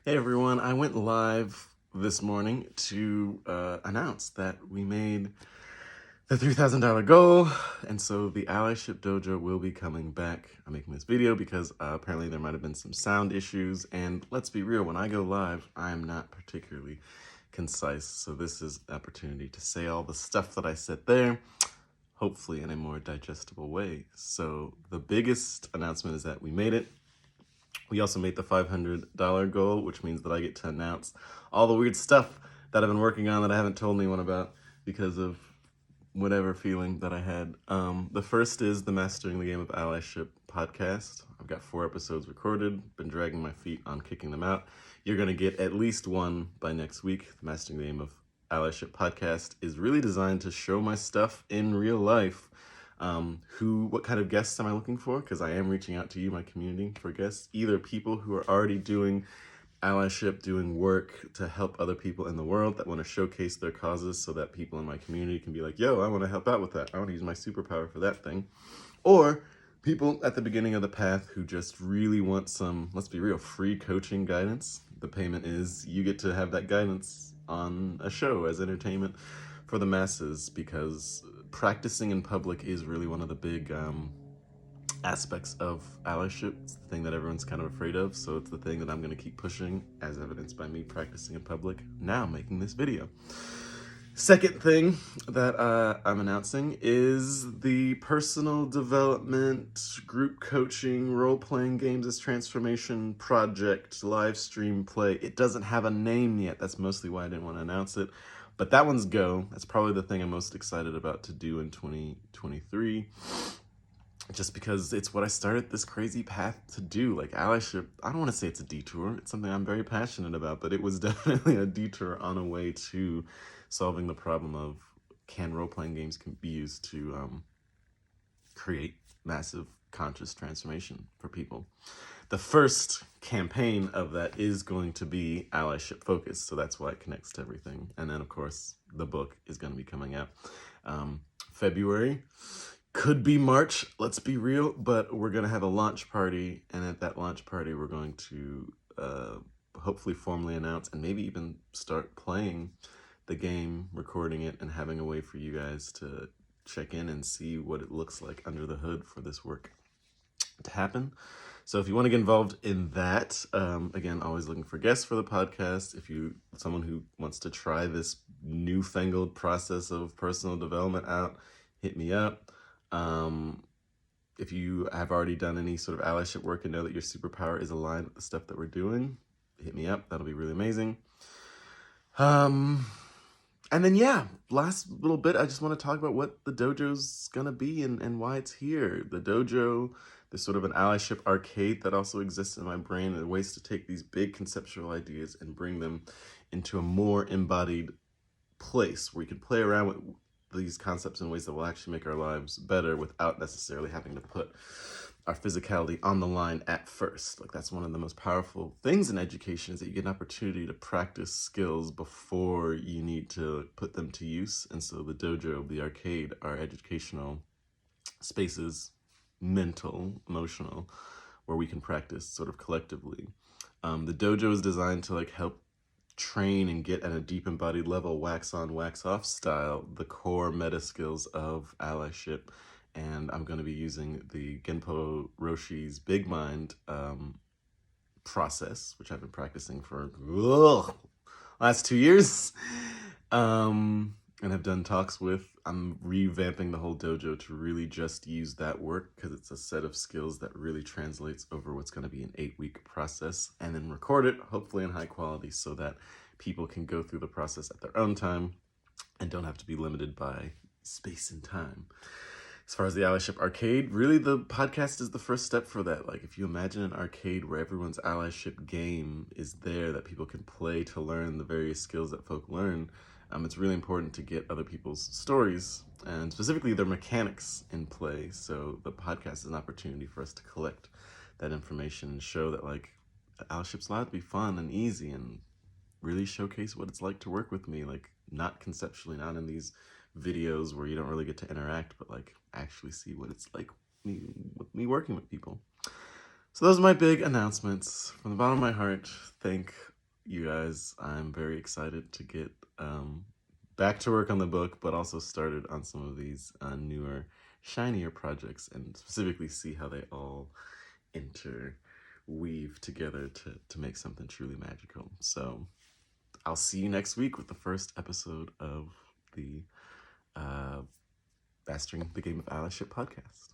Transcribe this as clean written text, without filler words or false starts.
Hey everyone, I went live this morning to announce that we made the $3,000 goal, and so the Allyship Dojo will be coming back. I'm making this video because apparently there might have been some sound issues, and let's be real, when I go live, I am not particularly concise, so this is an opportunity to say all the stuff that I said there, hopefully in a more digestible way. So the biggest announcement is that we made it. We also made the $500 goal, which means that I get to announce all the weird stuff that I've been working on that I haven't told anyone about because of whatever feeling that I had. The first is the Mastering the Game of Allyship podcast. I've got 4 episodes recorded, been dragging my feet on kicking them out. You're going to get at least one by next week. The Mastering the Game of Allyship podcast is really designed to show my stuff in real life. What kind of guests am I looking for? Because I am reaching out to you, my community, for guests. Either people who are already doing allyship, doing work to help other people in the world that want to showcase their causes so that people in my community can be like, yo, I want to help out with that. I want to use my superpower for that thing. Or people at the beginning of the path who just really want some, let's be real, free coaching guidance. The payment is you get to have that guidance on a show as entertainment for the masses, because practicing in public is really one of the big aspects of allyship. It's the thing that everyone's kind of afraid of, so it's the thing that I'm going to keep pushing, as evidenced by me practicing in public, now making this video. Second thing that I'm announcing is the personal development, group coaching, role-playing games as transformation project, live stream play. It doesn't have a name yet. That's mostly why I didn't want to announce it. But that one's go. That's probably the thing I'm most excited about to do in 2023. Just because it's what I started this crazy path to do. Like allyship, I don't want to say it's a detour. It's something I'm very passionate about, but it was definitely a detour on a way to solving the problem of can role-playing games can be used to create massive conscious transformation for people. The first campaign of that is going to be allyship focused, so that's why it connects to everything. And then, of course, the book is going to be coming out February. Could be March, let's be real, but we're going to have a launch party, and at that launch party, we're going to hopefully formally announce and maybe even start playing the game, recording it, and having a way for you guys to check in and see what it looks like under the hood for this work to happen. So if you want to get involved in that, again, always looking for guests for the podcast. If you someone who wants to try this newfangled process of personal development out, hit me up. If you have already done any sort of allyship work and know that your superpower is aligned with the stuff that we're doing, hit me up. That'll be really amazing. And then, yeah, last little bit, I just want to talk about what the dojo's gonna be and why it's here. The dojo, there's sort of an allyship arcade that also exists in my brain, and ways to take these big conceptual ideas and bring them into a more embodied place where we can play around with these concepts in ways that will actually make our lives better without necessarily having to put our physicality on the line at first. Like, that's one of the most powerful things in education, is that you get an opportunity to practice skills before you need to put them to use. And so the dojo, the arcade, are educational spaces, mental, emotional, where we can practice sort of collectively. The dojo is designed to help train and get at a deep embodied level, wax on, wax off style, the core meta skills of allyship. And I'm going to be using the Genpo Roshi's Big Mind process, which I've been practicing for last 2 years, and have done talks with. I'm revamping the whole dojo to really just use that work, because it's a set of skills that really translates over what's going to be an 8-week process, and then record it, hopefully in high quality, so that people can go through the process at their own time and don't have to be limited by space and time. As far as the Allyship Arcade, really the podcast is the first step for that. Like, if you imagine an arcade where everyone's allyship game is there that people can play to learn the various skills that folk learn, it's really important to get other people's stories and specifically their mechanics in play. So the podcast is an opportunity for us to collect that information and show that allyship's allowed to be fun and easy, and really showcase what it's like to work with me, not conceptually, not in these videos where you don't really get to interact, but actually see what it's like with me working with people. So those are my big announcements. From the bottom of my heart, thank you guys, I'm very excited to get back to work on the book, but also started on some of these newer, shinier projects, and specifically see how they all interweave together to make something truly magical. So I'll see you next week with the first episode of the Mastering the Game of Allyship podcast.